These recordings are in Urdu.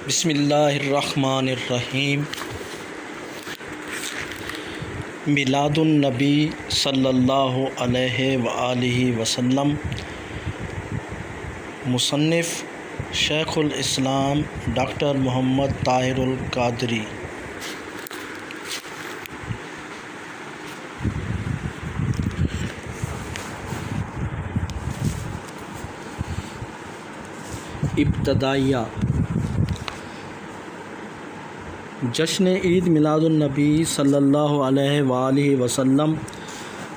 بسم اللہ الرحمن الرحیم۔ میلاد النبی صلی اللہ علیہ وآلہ وسلم۔ مصنف شیخ الاسلام ڈاکٹر محمد طاہر القادری۔ ابتدائیہ۔ جشن عید میلاد النبی صلی اللہ علیہ وآلہ وسلم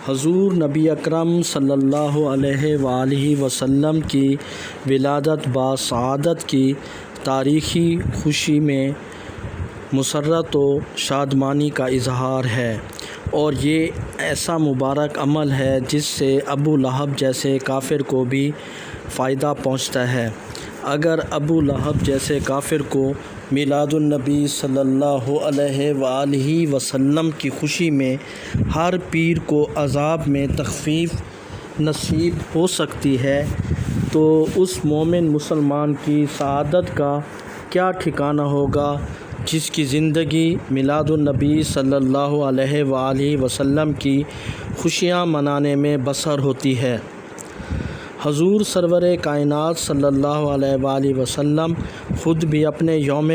حضور نبی اکرم صلی اللہ علیہ وآلہ وسلم کی ولادت بسعادت کی تاریخی خوشی میں مسرت و شادمانی کا اظہار ہے، اور یہ ایسا مبارک عمل ہے جس سے ابو لہب جیسے کافر کو بھی فائدہ پہنچتا ہے۔ اگر ابو لہب جیسے کافر کو میلاد النبی صلی اللہ علیہ وآلہ وسلم کی خوشی میں ہر پیر کو عذاب میں تخفیف نصیب ہو سکتی ہے، تو اس مومن مسلمان کی سعادت کا کیا ٹھکانہ ہوگا جس کی زندگی میلاد النبی صلی اللہ علیہ وآلہ وسلم کی خوشیاں منانے میں بسر ہوتی ہے۔ حضور سرور کائنات صلی اللہ علیہ وآلہ وسلم خود بھی اپنے یوم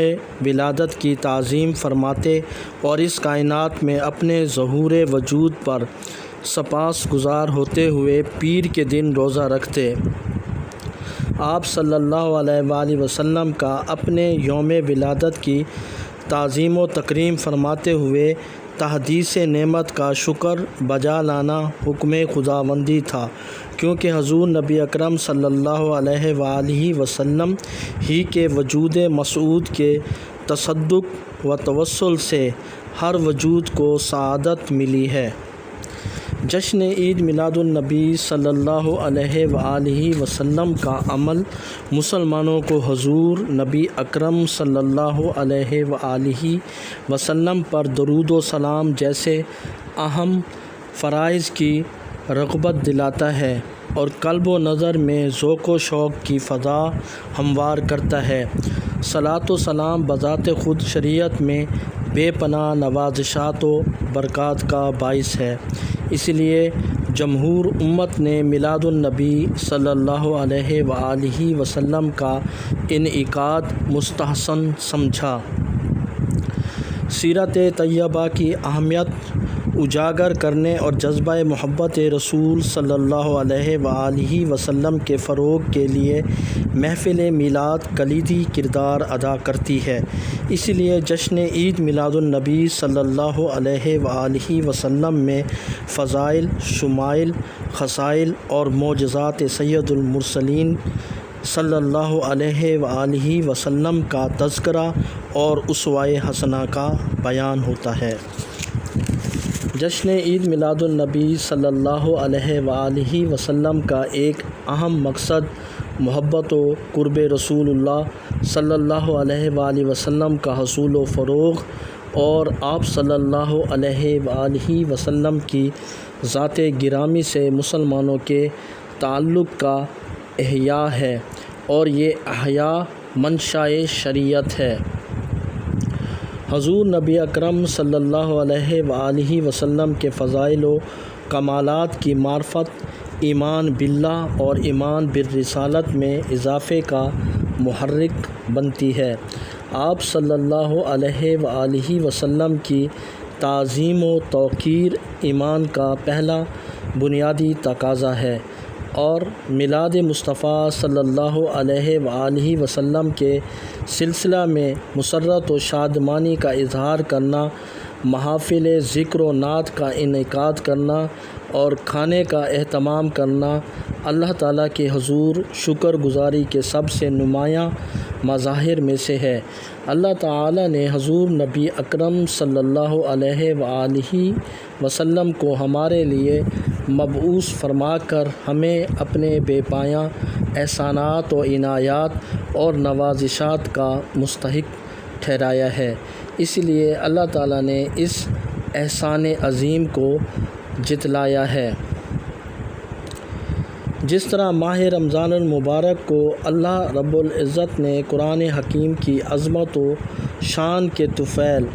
ولادت کی تعظیم فرماتے اور اس کائنات میں اپنے ظہور وجود پر سپاس گزار ہوتے ہوئے پیر کے دن روزہ رکھتے۔ آپ صلی اللہ علیہ وآلہ وسلم کا اپنے یوم ولادت کی تعظیم و تکریم فرماتے ہوئے تحدیث نعمت کا شکر بجا لانا حکم خداوندی تھا، کیونکہ حضور نبی اکرم صلی اللہ علیہ وآلہ وسلم ہی کے وجود مسعود کے تصدق و توسل سے ہر وجود کو سعادت ملی ہے۔ جشن عید میلاد النبی صلی اللہ علیہ وآلہ وسلم کا عمل مسلمانوں کو حضور نبی اکرم صلی اللہ علیہ وآلہ وسلم پر درود و سلام جیسے اہم فرائض کی رغبت دلاتا ہے اور قلب و نظر میں ذوق و شوق کی فضا ہموار کرتا ہے۔ صلاۃ و سلام بذات خود شریعت میں بے پناہ نوازشات و برکات کا باعث ہے، اس لیے جمہور امت نے میلاد النبی صلی اللہ علیہ وآلہ وسلم کا انعقاد مستحسن سمجھا۔ سیرت طیبہ کی اہمیت اجاگر کرنے اور جذبہ محبت رسول صلی اللہ علیہ وآلہ وسلم کے فروغ کے لیے محفل میلاد کلیدی کردار ادا کرتی ہے۔ اس لیے جشن عید میلاد النبی صلی اللہ علیہ وآلہ وسلم میں فضائل، شمائل، خصائل اور معجزات سید المرسلین صلی اللہ علیہ وآلہ وسلم کا تذکرہ اور اسوہ حسنہ کا بیان ہوتا ہے۔ جشن عید میلاد النبی صلی اللہ علیہ وآلہ وسلم کا ایک اہم مقصد محبت و قرب رسول اللہ صلی اللہ علیہ وآلہ وسلم کا حصول و فروغ اور آپ صلی اللہ علیہ وآلہ وسلم کی ذات گرامی سے مسلمانوں کے تعلق کا احیاء ہے، اور یہ احیاء منشاء شریعت ہے۔ حضور نبی اکرم صلی اللہ علیہ وآلہ وسلم کے فضائل و کمالات کی معرفت ایمان باللہ اور ایمان بالرسالت میں اضافے کا محرک بنتی ہے۔ آپ صلی اللہ علیہ وآلہ وسلم کی تعظیم و توقیر ایمان کا پہلا بنیادی تقاضا ہے، اور میلاد مصطفیٰ صلی اللہ علیہ وآلہ وسلم کے سلسلہ میں مسرت و شادمانی کا اظہار کرنا، محافل ذکر و نعت کا انعقاد کرنا اور کھانے کا اہتمام کرنا اللہ تعالیٰ کے حضور شکر گزاری کے سب سے نمایاں مظاہر میں سے ہے۔ اللہ تعالیٰ نے حضور نبی اکرم صلی اللہ علیہ وآلہ وسلم کو ہمارے لیے مبعوث فرما کر ہمیں اپنے بے پایاں احسانات و عنایات اور نوازشات کا مستحق ٹھہرایا ہے، اس لیے اللہ تعالیٰ نے اس احسان عظیم کو جتلایا ہے۔ جس طرح ماہ رمضان المبارک کو اللہ رب العزت نے قرآن حکیم کی عظمت و شان کے طفیل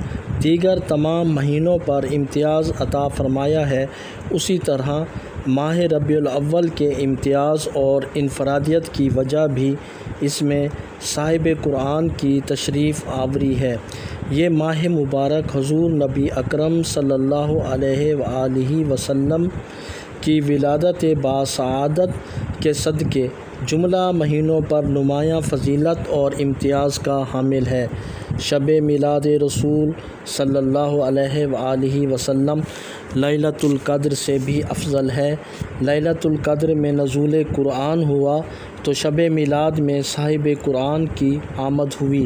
دیگر تمام مہینوں پر امتیاز عطا فرمایا ہے، اسی طرح ماہ ربیع الاول کے امتیاز اور انفرادیت کی وجہ بھی اس میں صاحب قرآن کی تشریف آوری ہے۔ یہ ماہ مبارک حضور نبی اکرم صلی اللہ علیہ وآلہ وسلم کی ولادت باسعادت کے صدقے جملہ مہینوں پر نمایاں فضیلت اور امتیاز کا حامل ہے۔ شب میلاد رسول صلی اللہ علیہ وآلہ وسلم لیلۃ القدر سے بھی افضل ہے۔ لیلۃ القدر میں نزول قرآن ہوا تو شب میلاد میں صاحب قرآن کی آمد ہوئی۔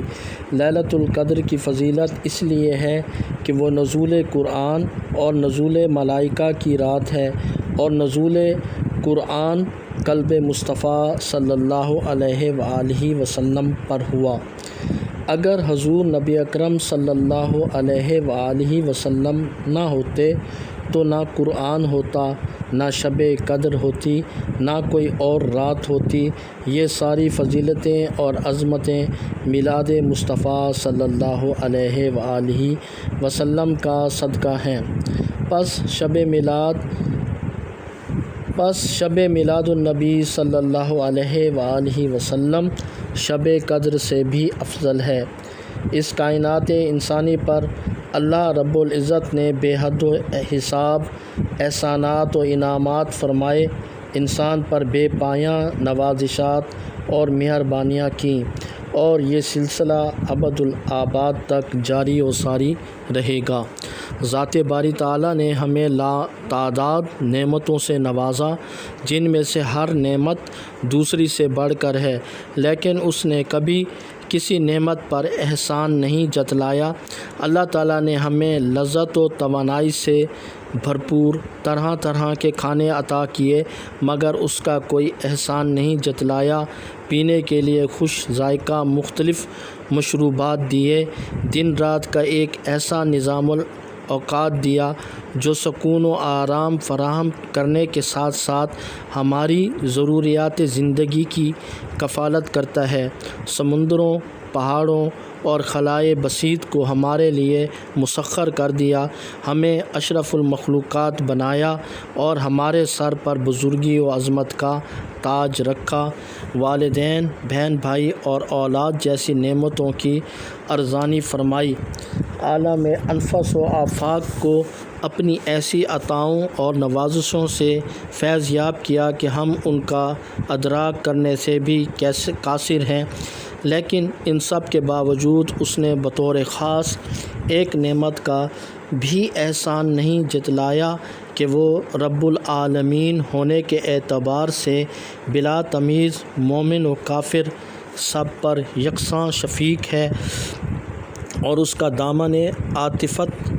لیلۃ القدر کی فضیلت اس لیے ہے کہ وہ نزول قرآن اور نزول ملائکہ کی رات ہے، اور نزول قرآن قلب مصطفیٰ صلی اللہ علیہ وآلہ وسلم پر ہوا۔ اگر حضور نبی اکرم صلی اللہ علیہ وآلہ وسلم نہ ہوتے تو نہ قرآن ہوتا، نہ شب قدر ہوتی، نہ کوئی اور رات ہوتی۔ یہ ساری فضیلتیں اور عظمتیں میلاد مصطفیٰ صلی اللہ علیہ وآلہ وسلم کا صدقہ ہیں۔ پس شب میلاد النبی صلی اللہ علیہ وآلہ وسلم شب قدر سے بھی افضل ہے۔ اس کائنات انسانی پر اللہ رب العزت نے بے حد و حساب احسانات و انعامات فرمائے، انسان پر بے پایاں نوازشات اور مہربانیاں کیں، اور یہ سلسلہ ابدالآباد تک جاری و ساری رہے گا۔ ذات باری تعالیٰ نے ہمیں لا تعداد نعمتوں سے نوازا، جن میں سے ہر نعمت دوسری سے بڑھ کر ہے، لیکن اس نے کبھی کسی نعمت پر احسان نہیں جتلایا۔ اللہ تعالیٰ نے ہمیں لذت و توانائی سے بھرپور طرح طرح کے کھانے عطا کیے، مگر اس کا کوئی احسان نہیں جتلایا۔ پینے کے لیے خوش ذائقہ مختلف مشروبات دیے، دن رات کا ایک ایسا نظام اوقات دیا جو سکون و آرام فراہم کرنے کے ساتھ ساتھ ہماری ضروریات زندگی کی کفالت کرتا ہے۔ سمندروں، پہاڑوں اور خلائے بسیط کو ہمارے لیے مسخر کر دیا، ہمیں اشرف المخلوقات بنایا اور ہمارے سر پر بزرگی و عظمت کا تاج رکھا۔ والدین، بہن بھائی اور اولاد جیسی نعمتوں کی ارزانی فرمائی۔ عالم انفس و آفاق کو اپنی ایسی عطاؤں اور نوازشوں سے فیض یاب کیا کہ ہم ان کا ادراک کرنے سے بھی قاصر ہیں، لیکن ان سب کے باوجود اس نے بطور خاص ایک نعمت کا بھی احسان نہیں جتلایا کہ وہ رب العالمین ہونے کے اعتبار سے بلا تمیز مومن و کافر سب پر یکساں شفیق ہے، اور اس کا دامن عاطفت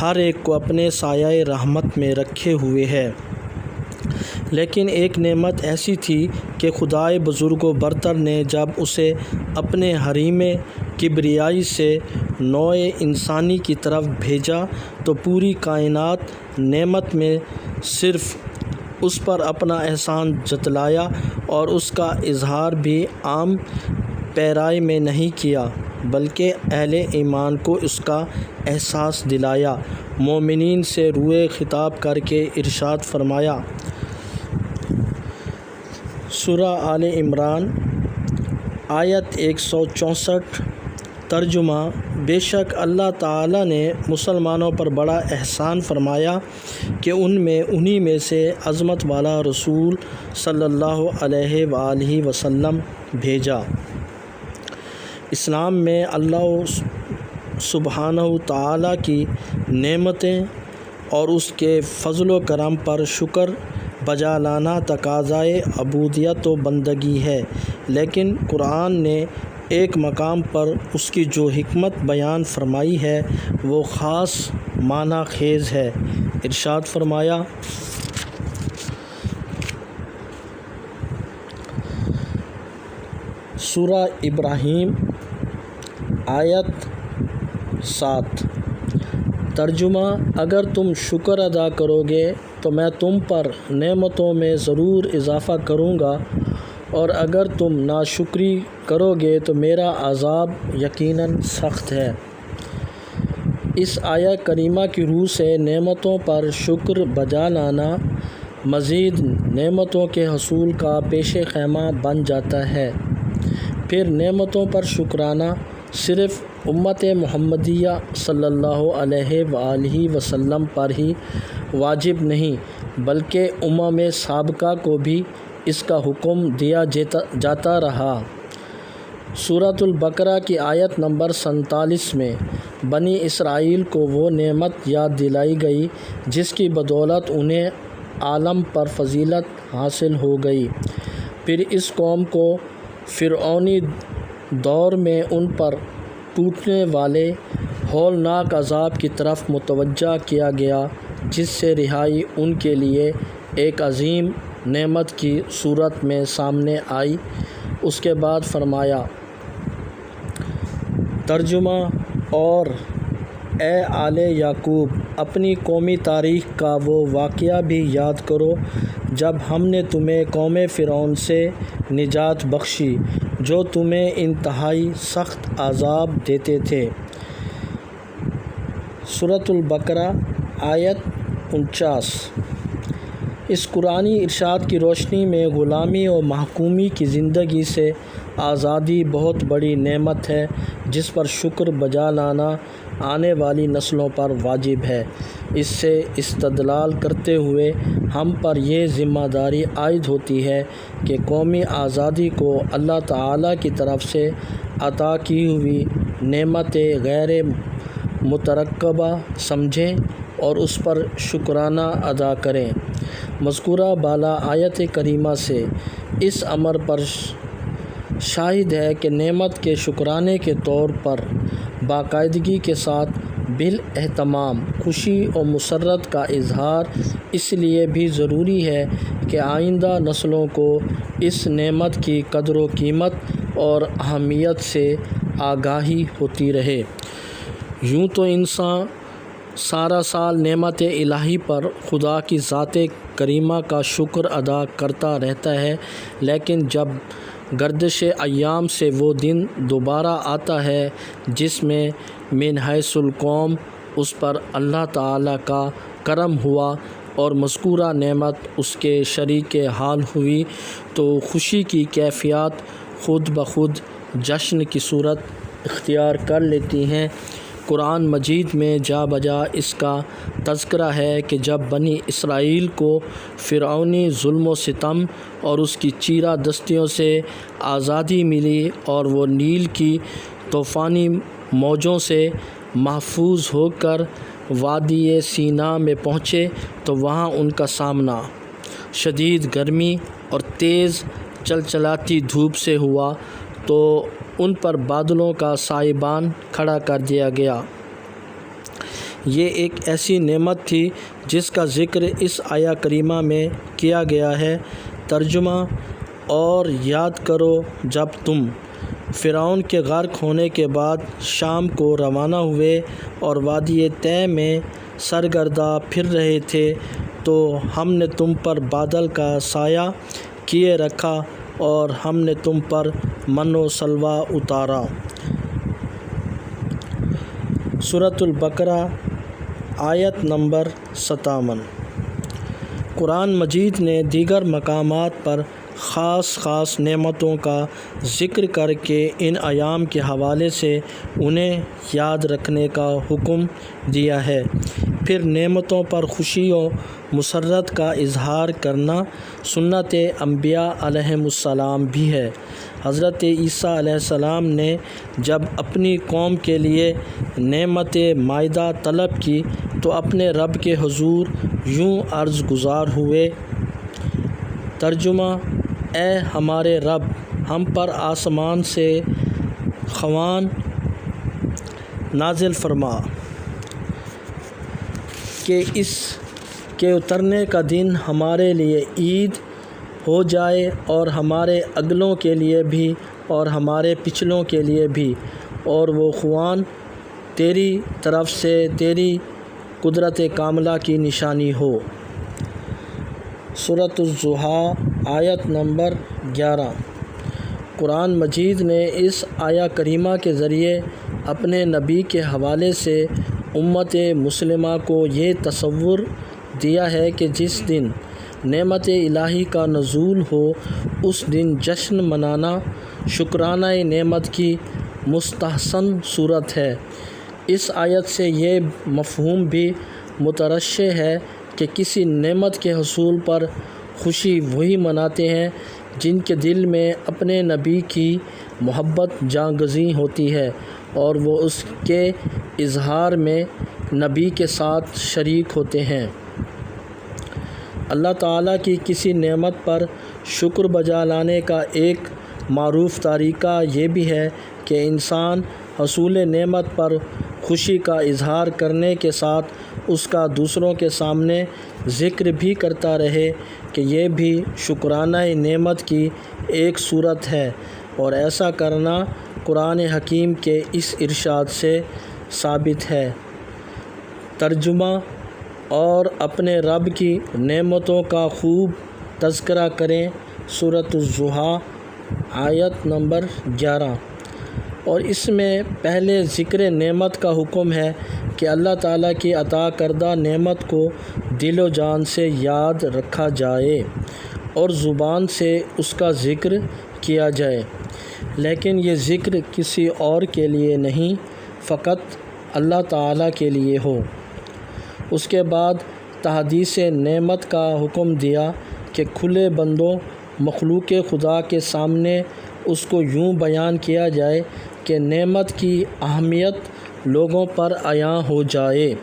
ہر ایک کو اپنے سایہ رحمت میں رکھے ہوئے ہے۔ لیکن ایک نعمت ایسی تھی کہ خدائے بزرگ و برتر نے جب اسے اپنے حریم کبریائی سے نوع انسانی کی طرف بھیجا تو پوری کائنات نعمت میں صرف اس پر اپنا احسان جتلایا، اور اس کا اظہار بھی عام پیرائی میں نہیں کیا، بلکہ اہل ایمان کو اس کا احساس دلایا۔ مومنین سے روئے خطاب کر کے ارشاد فرمایا۔ سورہ آل عمران آیت 164 ترجمہ: بے شک اللہ تعالیٰ نے مسلمانوں پر بڑا احسان فرمایا کہ انہی میں سے عظمت والا رسول صلی اللہ علیہ وآلہ وسلم بھیجا۔ اسلام میں اللہ سبحانہ تعالیٰ کی نعمتیں اور اس کے فضل و کرم پر شکر بجا لانا تقاضائے عبودیت و بندگی ہے، لیکن قرآن نے ایک مقام پر اس کی جو حکمت بیان فرمائی ہے وہ خاص معنی خیز ہے۔ ارشاد فرمایا: سورہ ابراہیم آیت 7 ترجمہ: اگر تم شکر ادا کرو گے تو میں تم پر نعمتوں میں ضرور اضافہ کروں گا، اور اگر تم ناشکری کرو گے تو میرا عذاب یقیناً سخت ہے۔ اس آیہ کریمہ کی روح سے نعمتوں پر شکر بجا لانا مزید نعمتوں کے حصول کا پیش خیمہ بن جاتا ہے۔ پھر نعمتوں پر شکرانہ صرف امت محمدیہ صلی اللہ علیہ وآلہ وسلم پر ہی واجب نہیں بلکہ امم سابقہ کو بھی اس کا حکم دیا جاتا رہا۔ سورۃ البقرہ کی آیت نمبر 47 میں بنی اسرائیل کو وہ نعمت یاد دلائی گئی جس کی بدولت انہیں عالم پر فضیلت حاصل ہو گئی۔ پھر اس قوم کو فرعونی دور میں ان پر ٹوٹنے والے ہولناک عذاب کی طرف متوجہ کیا گیا، جس سے رہائی ان کے لیے ایک عظیم نعمت کی صورت میں سامنے آئی۔ اس کے بعد فرمایا ترجمہ: اور اے آل یعقوب، اپنی قومی تاریخ کا وہ واقعہ بھی یاد کرو جب ہم نے تمہیں قوم فرعون سے نجات بخشی جو تمہیں انتہائی سخت عذاب دیتے تھے۔ سورۃ البقرہ آیت 49۔ اس قرآنی ارشاد کی روشنی میں غلامی اور محکومی کی زندگی سے آزادی بہت بڑی نعمت ہے جس پر شکر بجا لانا آنے والی نسلوں پر واجب ہے۔ اس سے استدلال کرتے ہوئے ہم پر یہ ذمہ داری عائد ہوتی ہے کہ قومی آزادی کو اللہ تعالیٰ کی طرف سے عطا کی ہوئی نعمت غیر مترقبہ سمجھیں اور اس پر شکرانہ ادا کریں۔ مذکورہ بالا آیت کریمہ سے اس امر پر شاہد ہے کہ نعمت کے شکرانے کے طور پر باقاعدگی کے ساتھ بالاہتمام خوشی اور مسرت کا اظہار اس لیے بھی ضروری ہے کہ آئندہ نسلوں کو اس نعمت کی قدر و قیمت اور اہمیت سے آگاہی ہوتی رہے۔ یوں تو انسان سارا سال نعمت الہی پر خدا کی ذات کریمہ کا شکر ادا کرتا رہتا ہے، لیکن جب گردش ایام سے وہ دن دوبارہ آتا ہے جس میں من حیث القوم اس پر اللہ تعالیٰ کا کرم ہوا اور مذکورہ نعمت اس کے شریک حال ہوئی، تو خوشی کی کیفیات خود بخود جشن کی صورت اختیار کر لیتی ہیں۔ قرآن مجید میں جا بجا اس کا تذکرہ ہے کہ جب بنی اسرائیل کو فرعونی ظلم و ستم اور اس کی چیرہ دستیوں سے آزادی ملی اور وہ نیل کی طوفانی موجوں سے محفوظ ہو کر وادی سینا میں پہنچے تو وہاں ان کا سامنا شدید گرمی اور تیز چلچلاتی دھوپ سے ہوا، تو ان پر بادلوں کا سائبان کھڑا کر دیا گیا۔ یہ ایک ایسی نعمت تھی جس کا ذکر اس آیہ کریمہ میں کیا گیا ہے۔ ترجمہ: اور یاد کرو جب تم فرعون کے غرق ہونے کے بعد شام کو روانہ ہوئے اور وادی طے میں سرگرداں پھر رہے تھے، تو ہم نے تم پر بادل کا سایہ کیے رکھا اور ہم نے تم پر من و سلویٰ اتارا۔ سورۃ البقرہ آیت نمبر 57۔ قرآن مجید نے دیگر مقامات پر خاص نعمتوں کا ذکر کر کے ان ایام کے حوالے سے انہیں یاد رکھنے کا حکم دیا ہے۔ پھر نعمتوں پر خوشی و مسرت کا اظہار کرنا سنت انبیاء علیہم السلام بھی ہے۔ حضرت عیسیٰ علیہ السلام نے جب اپنی قوم کے لیے نعمت مائدہ طلب کی تو اپنے رب کے حضور یوں عرض گزار ہوئے۔ ترجمہ: اے ہمارے رب، ہم پر آسمان سے خوان نازل فرما کہ اس کے اترنے کا دن ہمارے لیے عید ہو جائے اور ہمارے اگلوں کے لیے بھی اور ہمارے پچھلوں کے لیے بھی، اور وہ خوان تیری طرف سے تیری قدرت کاملہ کی نشانی ہو۔ سورۃ الضحیٰ آیت نمبر 11۔ قرآن مجید نے اس آیہ کریمہ کے ذریعے اپنے نبی کے حوالے سے امت مسلمہ کو یہ تصور دیا ہے کہ جس دن نعمت الہی کا نزول ہو اس دن جشن منانا شکرانہ نعمت کی مستحسن صورت ہے۔ اس آیت سے یہ مفہوم بھی مترشح ہے کہ کسی نعمت کے حصول پر خوشی وہی مناتے ہیں جن کے دل میں اپنے نبی کی محبت جاں گزیں ہوتی ہے اور وہ اس کے اظہار میں نبی کے ساتھ شریک ہوتے ہیں۔ اللہ تعالیٰ کی کسی نعمت پر شکر بجا لانے کا ایک معروف طریقہ یہ بھی ہے کہ انسان حصول نعمت پر خوشی کا اظہار کرنے کے ساتھ اس کا دوسروں کے سامنے ذکر بھی کرتا رہے کہ یہ بھی شکرانہ نعمت کی ایک صورت ہے، اور ایسا کرنا قرآن حکیم کے اس ارشاد سے ثابت ہے۔ ترجمہ: اور اپنے رب کی نعمتوں کا خوب تذکرہ کریں۔ سورۃ الضحیٰ آیت نمبر 11۔ اور اس میں پہلے ذکر نعمت کا حکم ہے کہ اللہ تعالیٰ کی عطا کردہ نعمت کو دل و جان سے یاد رکھا جائے اور زبان سے اس کا ذکر کیا جائے، لیکن یہ ذکر کسی اور کے لیے نہیں، فقط اللہ تعالیٰ کے لیے ہو۔ اس کے بعد تحدیث نعمت کا حکم دیا کہ کھلے بندوں مخلوق خدا کے سامنے اس کو یوں بیان کیا جائے کہ نعمت کی اہمیت لوگوں پر عیاں ہو جائے۔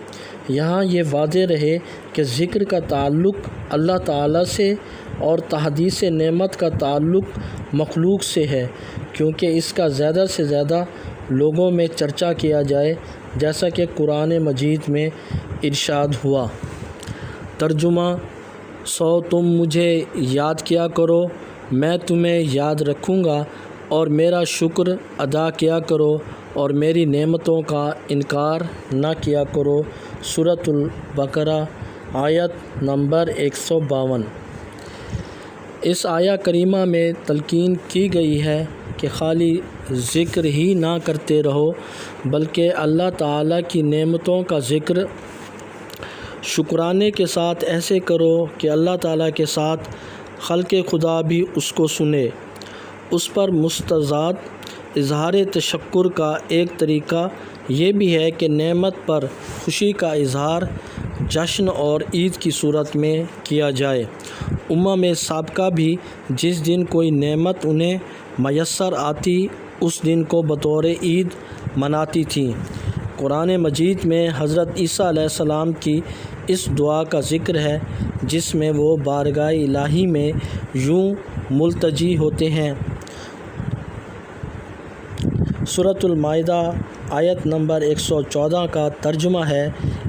یہاں یہ واضح رہے کہ ذکر کا تعلق اللہ تعالیٰ سے اور تحدیث نعمت کا تعلق مخلوق سے ہے، کیونکہ اس کا زیادہ سے زیادہ لوگوں میں چرچا کیا جائے، جیسا کہ قرآن مجید میں ارشاد ہوا۔ ترجمہ: سو تم مجھے یاد کیا کرو، میں تمہیں یاد رکھوں گا، اور میرا شکر ادا کیا کرو اور میری نعمتوں کا انکار نہ کیا کرو۔ سورۃ البقرہ آیت نمبر 152۔ اس آیہ کریمہ میں تلقین کی گئی ہے کہ خالی ذکر ہی نہ کرتے رہو، بلکہ اللہ تعالیٰ کی نعمتوں کا ذکر شکرانے کے ساتھ ایسے کرو کہ اللہ تعالیٰ کے ساتھ خلق خدا بھی اس کو سنے۔ اس پر مستزاد اظہار تشکر کا ایک طریقہ یہ بھی ہے کہ نعمت پر خوشی کا اظہار جشن اور عید کی صورت میں کیا جائے۔ امم سابقہ بھی جس دن کوئی نعمت انہیں میسر آتی اس دن کو بطور عید مناتی تھیں۔ قرآن مجید میں حضرت عیسیٰ علیہ السلام کی اس دعا کا ذکر ہے جس میں وہ بارگاہ الہی میں یوں ملتجی ہوتے ہیں۔ سورۃ المائدہ آیت نمبر 114 کا ترجمہ ہے: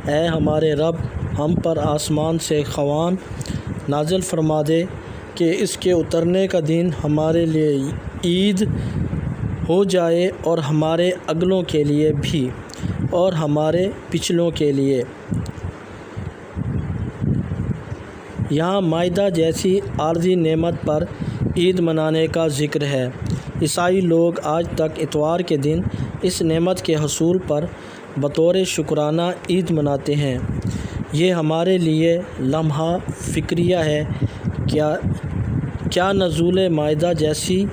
اے ہمارے رب، ہم پر آسمان سے خوان نازل فرما دے کہ اس کے اترنے کا دن ہمارے لیے عید ہو جائے اور ہمارے اگلوں کے لیے بھی اور ہمارے پچھلوں کے لیے۔ یہاں مائدہ جیسی عارضی نعمت پر عید منانے کا ذکر ہے۔ عیسائی لوگ آج تک اتوار کے دن اس نعمت کے حصول پر بطور شکرانہ عید مناتے ہیں۔ یہ ہمارے لیے لمحہ فکریہ ہے۔ کیا نزول مائدہ جیسی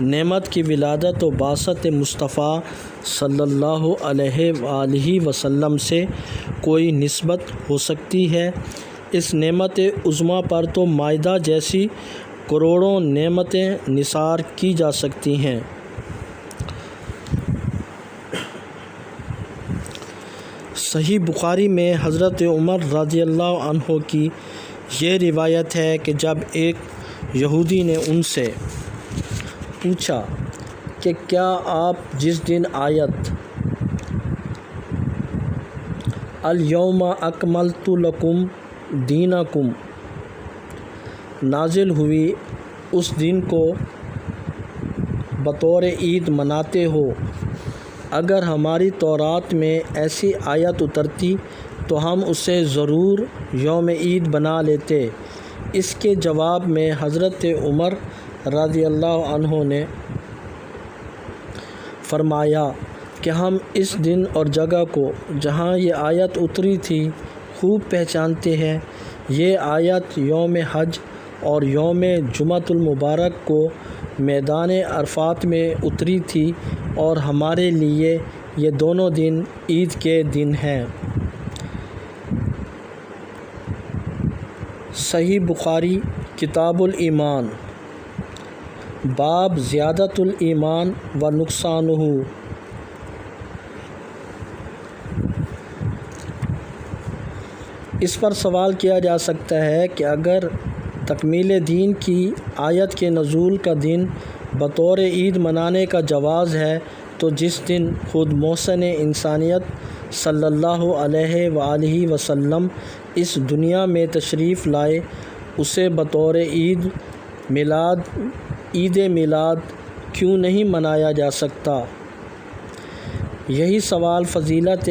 نعمت کی ولادت و بعثت مصطفیٰ صلی اللہ علیہ وآلہ وسلم سے کوئی نسبت ہو سکتی ہے؟ اس نعمت عظمیٰ پر تو مائدہ جیسی کروڑوں نعمتیں نثار کی جا سکتی ہیں۔ صحیح بخاری میں حضرت عمر رضی اللہ عنہ کی یہ روایت ہے کہ جب ایک یہودی نے ان سے پوچھا کہ کیا آپ جس دن آیت الیوم اکملت لکم دینکم نازل ہوئی اس دن کو بطور عید مناتے ہو؟ اگر ہماری تورات میں ایسی آیت اترتی تو ہم اسے ضرور یوم عید بنا لیتے۔ اس کے جواب میں حضرت عمر رضی اللہ عنہ نے فرمایا کہ ہم اس دن اور جگہ کو جہاں یہ آیت اتری تھی خوب پہچانتے ہیں۔ یہ آیت یوم حج اور یوم جمعۃ المبارک کو میدان عرفات میں اتری تھی اور ہمارے لیے یہ دونوں دن عید کے دن ہیں۔ صحیح بخاری کتاب الایمان، باب زیادت الایمان و نقصانہ۔ اس پر سوال کیا جا سکتا ہے کہ اگر تکمیل دین کی آیت کے نزول کا دن بطور عید منانے کا جواز ہے تو جس دن خود محسن انسانیت صلی اللہ علیہ وآلہ وسلم اس دنیا میں تشریف لائے اسے بطور عید میلاد کیوں نہیں منایا جا سکتا؟ یہی سوال فضیلت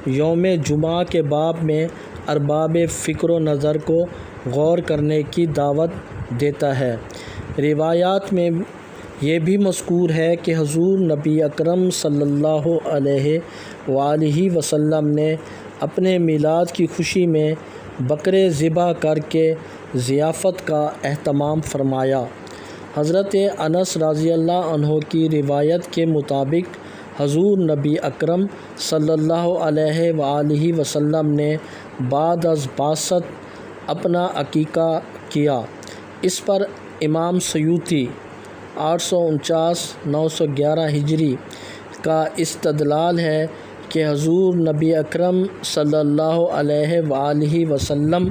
یوم جمعہ کے باب میں ارباب فکر و نظر کو غور کرنے کی دعوت دیتا ہے۔ روایات میں یہ بھی مذکور ہے کہ حضور نبی اکرم صلی اللہ علیہ وآلہ وسلم نے اپنے میلاد کی خوشی میں بکرے ذبح کر کے ضیافت کا اہتمام فرمایا۔ حضرت انس رضی اللہ عنہ کی روایت کے مطابق حضور نبی اکرم صلی اللہ علیہ وآلہ وسلم نے بعد از بعثت اپنا عقیقہ کیا۔ اس پر امام سیوطی 849-911 ہجری کا استدلال ہے کہ حضور نبی اکرم صلی اللہ علیہ وآلہ وسلم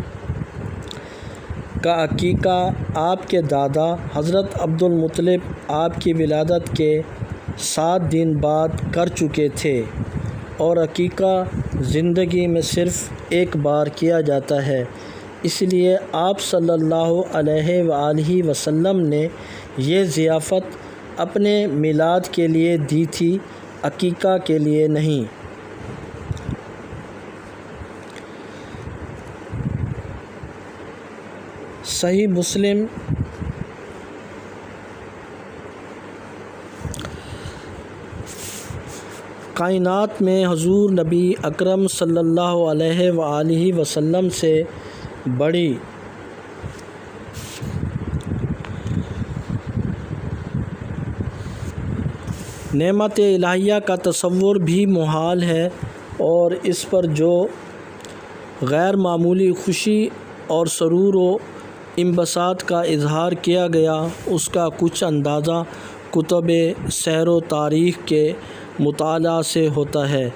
کا عقیقہ آپ کے دادا حضرت عبد المطلب آپ کی ولادت کے 7 دن بعد کر چکے تھے، اور عقیقہ زندگی میں صرف ایک بار کیا جاتا ہے، اس لیے آپ صلی اللہ علیہ وآلہ وسلم نے یہ ضیافت اپنے میلاد کے لیے دی تھی، عقیقہ کے لیے نہیں۔ صحیح مسلم کائنات میں حضور نبی اکرم صلی اللہ علیہ وآلہ وسلم سے بڑی نعمت الہیہ کا تصور بھی محال ہے، اور اس پر جو غیر معمولی خوشی اور سرور و انبساط کا اظہار کیا گیا اس کا کچھ اندازہ کتب سیر و تاریخ کے مطالعہ سے ہوتا ہے۔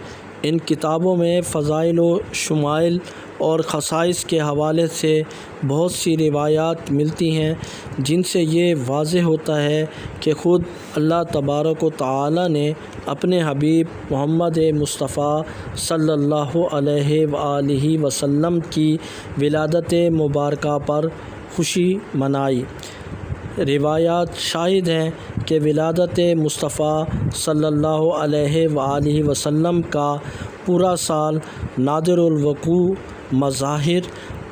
ان کتابوں میں فضائل و شمائل اور خصائص کے حوالے سے بہت سی روایات ملتی ہیں جن سے یہ واضح ہوتا ہے کہ خود اللہ تبارک و تعالی نے اپنے حبیب محمد مصطفیٰ صلی اللہ علیہ وآلہ وسلم کی ولادت مبارکہ پر خوشی منائی۔ روایات شاہد ہیں کہ ولادت مصطفیٰ صلی اللہ علیہ وآلہ وسلم کا پورا سال نادر الوقوع مظاہر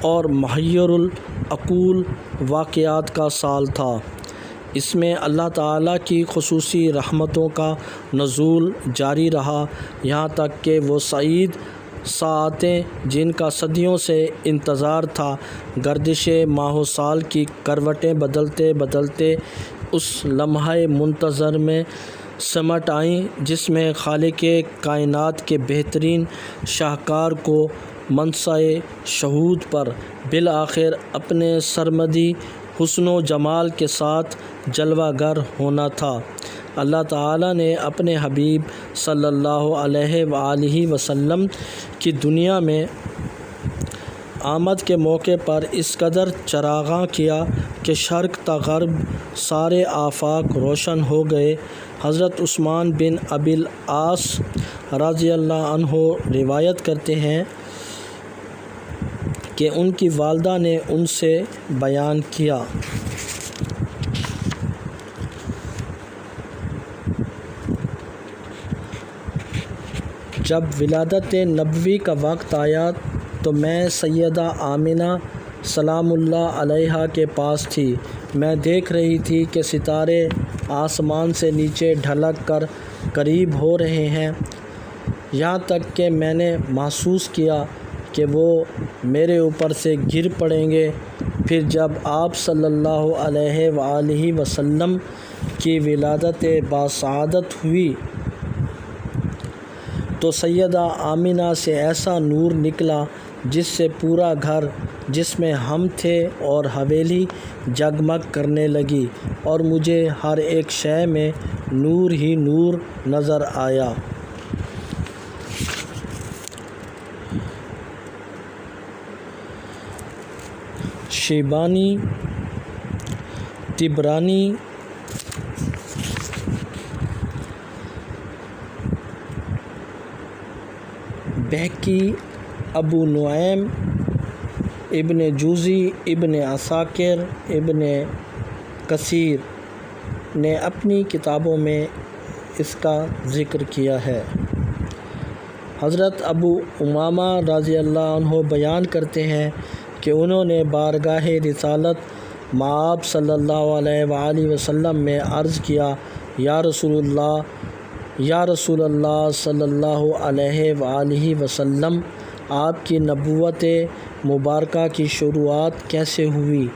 اور محیر العقول واقعات کا سال تھا۔ اس میں اللہ تعالیٰ کی خصوصی رحمتوں کا نزول جاری رہا، یہاں تک کہ وہ سعید ساعتیں جن کا صدیوں سے انتظار تھا، گردش ماہ و سال کی کروٹیں بدلتے بدلتے اس لمحہ منتظر میں سمٹ آئیں جس میں خالق کائنات کے بہترین شاہکار کو منصہ شہود پر بالآخر اپنے سرمدی حسن و جمال کے ساتھ جلوہ گر ہونا تھا۔ اللہ تعالیٰ نے اپنے حبیب صلی اللہ علیہ وآلہ وسلم کی دنیا میں آمد کے موقع پر اس قدر چراغاں کیا کہ شرق تا غرب سارے آفاق روشن ہو گئے۔ حضرت عثمان بن ابی العاص رضی اللہ عنہ روایت کرتے ہیں کہ ان کی والدہ نے ان سے بیان کیا، جب ولادت نبوی کا وقت آیا تو میں سیدہ آمنہ سلام اللہ علیہا کے پاس تھی۔ میں دیکھ رہی تھی کہ ستارے آسمان سے نیچے ڈھلک کر قریب ہو رہے ہیں، یہاں تک کہ میں نے محسوس کیا کہ وہ میرے اوپر سے گر پڑیں گے۔ پھر جب آپ صلی اللہ علیہ وآلہ وسلم کی ولادت باسعادت ہوئی تو سیدہ آمنہ سے ایسا نور نکلا جس سے پورا گھر جس میں ہم تھے اور حویلی جگمگ کرنے لگی، اور مجھے ہر ایک شے میں نور ہی نور نظر آیا۔ شیبانی، طبرانی، بہقی، ابو نعیم، ابن جوزی، ابن عساکر، ابن کثیر نے اپنی کتابوں میں اس کا ذکر کیا ہے۔ حضرت ابو امامہ رضی اللہ عنہ بیان کرتے ہیں کہ انہوں نے بارگاہ رسالت مآب صلی اللہ علیہ وآلہ وسلم میں عرض کیا، یا رسول اللہ صلی اللہ علیہ وآلہ وسلم، آپ کی نبوت مبارکہ کی شروعات کیسے ہوئی؟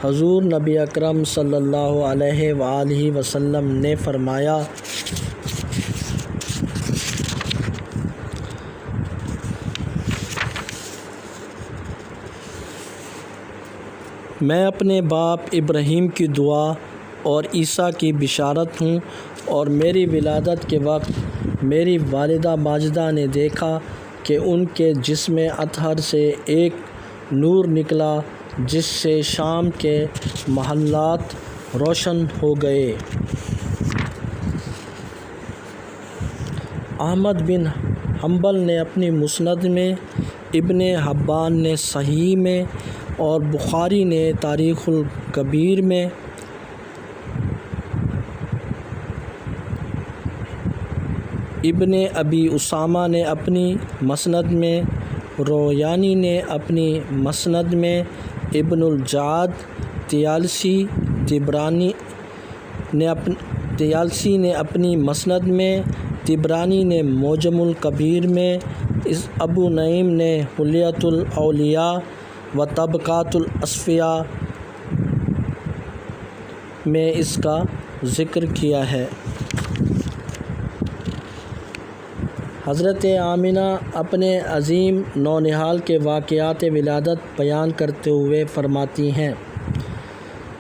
حضور نبی اکرم صلی اللہ علیہ وآلہ وسلم نے فرمایا، میں اپنے باپ ابراہیم کی دعا اور عیسیٰ کی بشارت ہوں، اور میری ولادت کے وقت میری والدہ ماجدہ نے دیکھا کہ ان کے جسم اطہر سے ایک نور نکلا جس سے شام کے محلات روشن ہو گئے۔ احمد بن حنبل نے اپنی مسند میں، ابن حبان نے صحیح میں، اور بخاری نے تاریخ الکبیر میں ابن ابی اسامہ نے اپنی مسند میں، رویانی نے اپنی مسند میں، ابن الجعد طیالسی نے اپنی مسند میں، طبرانی نے معجم الکبیر میں، ابو نعیم نے حلیۃ الاولیاء و طبقات الاصفیاء میں اس کا ذکر کیا ہے۔ حضرت آمنہ اپنے عظیم نونہال کے واقعات ولادت بیان کرتے ہوئے فرماتی ہیں،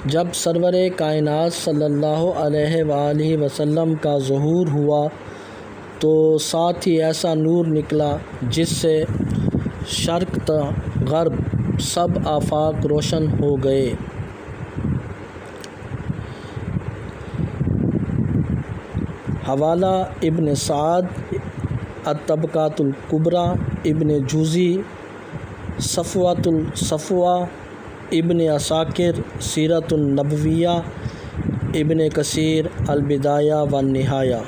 جب سرور کائنات صلی اللہ علیہ وآلہ وسلم کا ظہور ہوا تو ساتھ ہی ایسا نور نکلا جس سے شرق تا غرب سب آفاق روشن ہو گئے۔ حوالہ ابن سعد، الطبقات الکبری، ابن جوزی، صفوۃ الصفوہ، ابن عساکر، سیرۃ النبویہ، ابن کثیر، البدایہ والنہایہ۔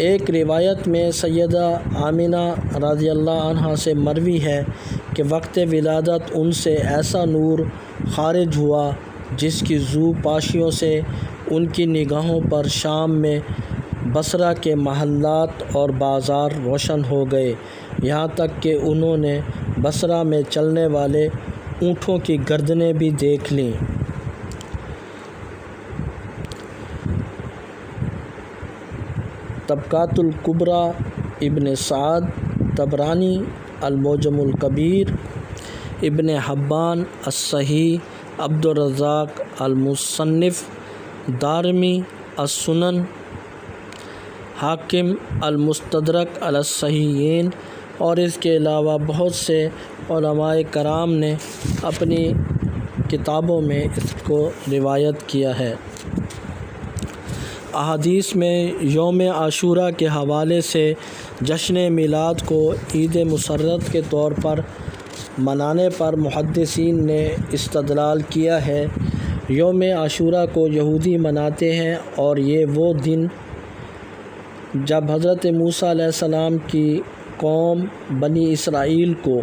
ایک روایت میں سیدہ آمنہ رضی اللہ عنہا سے مروی ہے کہ وقت ولادت ان سے ایسا نور خارج ہوا جس کی ضو پاشیوں سے ان کی نگاہوں پر شام میں بصرہ کے محلات اور بازار روشن ہو گئے، یہاں تک کہ انہوں نے بصرہ میں چلنے والے اونٹوں کی گردنیں بھی دیکھ لیں۔ طبقات الکبری، ابن سعد، طبرانی، المعجم الکبیر، ابن حبان، الصحیح، عبدالرزاق المصنف، دارمی، السنن، حاکم، المستدرک علی الصحیحین، اور اس کے علاوہ بہت سے علماء کرام نے اپنی کتابوں میں اس کو روایت کیا ہے۔ احادیث میں یوم عاشوراء کے حوالے سے جشن میلاد کو عید مسرت کے طور پر منانے پر محدثین نے استدلال کیا ہے۔ یوم عاشوراء کو یہودی مناتے ہیں، اور یہ وہ دن جب حضرت موسیٰ علیہ السلام کی قوم بنی اسرائیل کو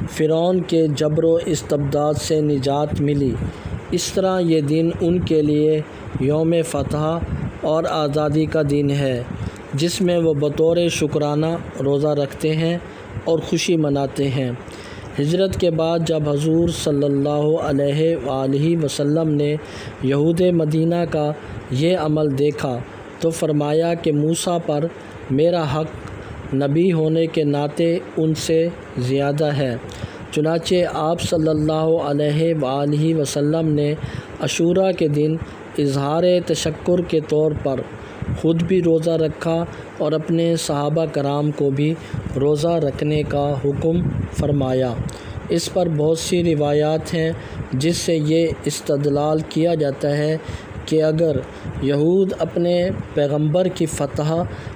فرعون کے جبر و استبداد سے نجات ملی۔ اس طرح یہ دن ان کے لیے یوم فتح اور آزادی کا دن ہے، جس میں وہ بطور شکرانہ روزہ رکھتے ہیں اور خوشی مناتے ہیں۔ ہجرت کے بعد جب حضور صلی اللہ علیہ وآلہ وسلم نے یہود مدینہ کا یہ عمل دیکھا تو فرمایا کہ موسیٰ پر میرا حق نبی ہونے کے ناطے ان سے زیادہ ہے۔ چنانچہ آپ صلی اللہ علیہ وآلہ وسلم نے عاشوراء کے دن اظہار تشکر کے طور پر خود بھی روزہ رکھا اور اپنے صحابہ کرام کو بھی روزہ رکھنے کا حکم فرمایا۔ اس پر بہت سی روایات ہیں جس سے یہ استدلال کیا جاتا ہے کہ اگر یہود اپنے پیغمبر کی فتح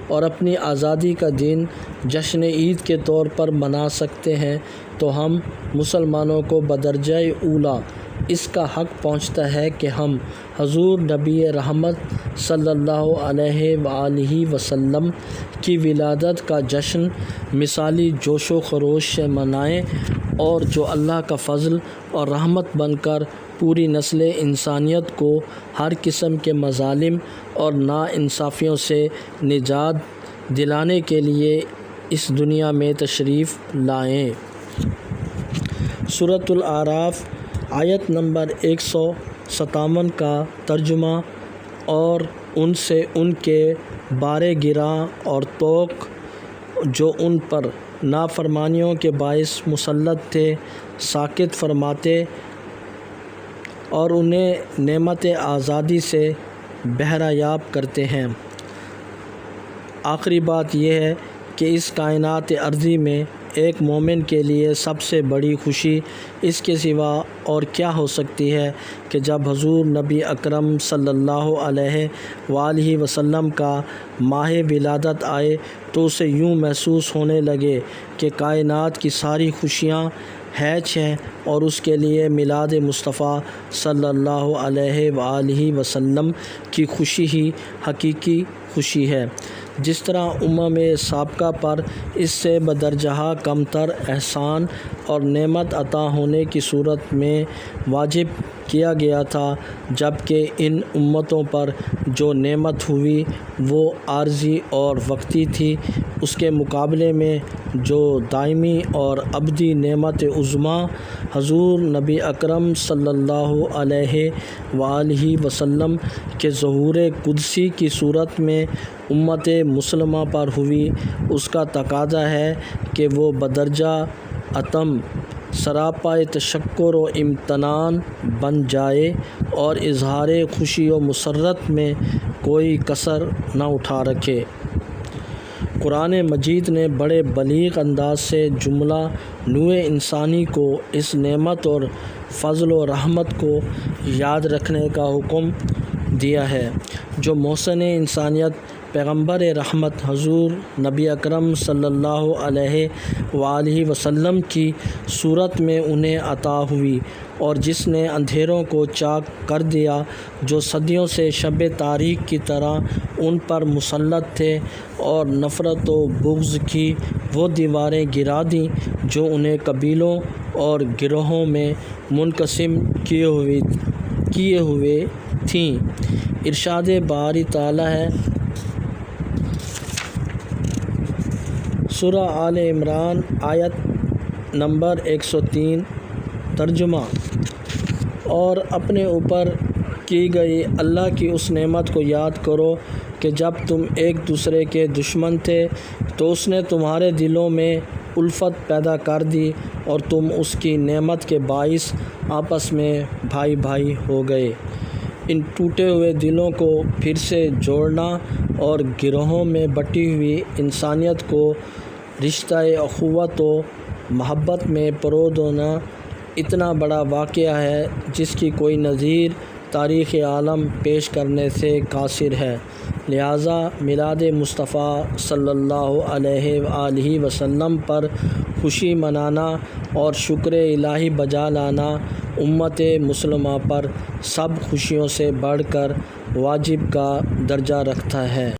اور اپنی آزادی کا دن جشن عید کے طور پر منا سکتے ہیں تو ہم مسلمانوں کو بدرجہ اولیٰ اس کا حق پہنچتا ہے کہ ہم حضور نبی رحمت صلی اللہ علیہ وآلہ وسلم کی ولادت کا جشن مثالی جوش و خروش سے منائیں، اور جو اللہ کا فضل اور رحمت بن کر پوری نسل انسانیت کو ہر قسم کے مظالم اور ناانصافیوں سے نجات دلانے کے لیے اس دنیا میں تشریف لائیں۔ سورۃ الاعراف آیت نمبر 157 کا ترجمہ اور ان سے ان کے بارے گراں اور طوق جو ان پر نافرمانیوں کے باعث مسلط تھے ساکت فرماتے اور انہیں نعمت آزادی سے بہرہ یاب کرتے ہیں۔ آخری بات یہ ہے کہ اس کائنات ارضی میں ایک مومن کے لیے سب سے بڑی خوشی اس کے سوا اور کیا ہو سکتی ہے کہ جب حضور نبی اکرم صلی اللہ علیہ وآلہ وسلم کا ماہ ولادت آئے تو اسے یوں محسوس ہونے لگے کہ کائنات کی ساری خوشیاں ہیچ ہیں اور اس کے لیے میلاد مصطفیٰ صلی اللہ علیہ وآلہ وسلم کی خوشی ہی حقیقی خوشی ہے۔ جس طرح امم سابقہ پر اس سے بدرجہ کم تر احسان اور نعمت عطا ہونے کی صورت میں واجب کیا گیا تھا، جبکہ ان امتوں پر جو نعمت ہوئی وہ عارضی اور وقتی تھی، اس کے مقابلے میں جو دائمی اور ابدی نعمت عظمیٰ حضور نبی اکرم صلی اللہ علیہ وآلہ وسلم کے ظہور قدسی کی صورت میں امت مسلمہ پر ہوئی، اس کا تقاضا ہے کہ وہ بدرجہ اتم سراپا تشکر و امتنان بن جائے اور اظہار خوشی و مسرت میں کوئی کسر نہ اٹھا رکھے۔ قرآن مجید نے بڑے بلیغ انداز سے جملہ نوع انسانی کو اس نعمت اور فضل و رحمت کو یاد رکھنے کا حکم دیا ہے جو محسن انسانیت پیغمبر رحمت حضور نبی اکرم صلی اللہ علیہ وآلہ وسلم کی صورت میں انہیں عطا ہوئی، اور جس نے اندھیروں کو چاک کر دیا جو صدیوں سے شب تاریک کی طرح ان پر مسلط تھے، اور نفرت و بغض کی وہ دیواریں گرا دیں جو انہیں قبیلوں اور گروہوں میں منقسم کیے ہوئے تھیں۔ ارشاد باری تعالیٰ ہے، سورہ آل عمران آیت نمبر 103 ترجمہ، اور اپنے اوپر کی گئی اللہ کی اس نعمت کو یاد کرو کہ جب تم ایک دوسرے کے دشمن تھے تو اس نے تمہارے دلوں میں الفت پیدا کر دی اور تم اس کی نعمت کے باعث آپس میں بھائی بھائی ہو گئے۔ ان ٹوٹے ہوئے دلوں کو پھر سے جوڑنا اور گروہوں میں بٹی ہوئی انسانیت کو رشتہ اخوت و محبت میں پرو دینا اتنا بڑا واقعہ ہے جس کی کوئی نظیر تاریخ عالم پیش کرنے سے قاصر ہے، لہٰذا میلاد مصطفیٰ صلی اللہ علیہ وآلہ وسلم پر خوشی منانا اور شکر الہی بجا لانا امت مسلمہ پر سب خوشیوں سے بڑھ کر واجب کا درجہ رکھتا ہے۔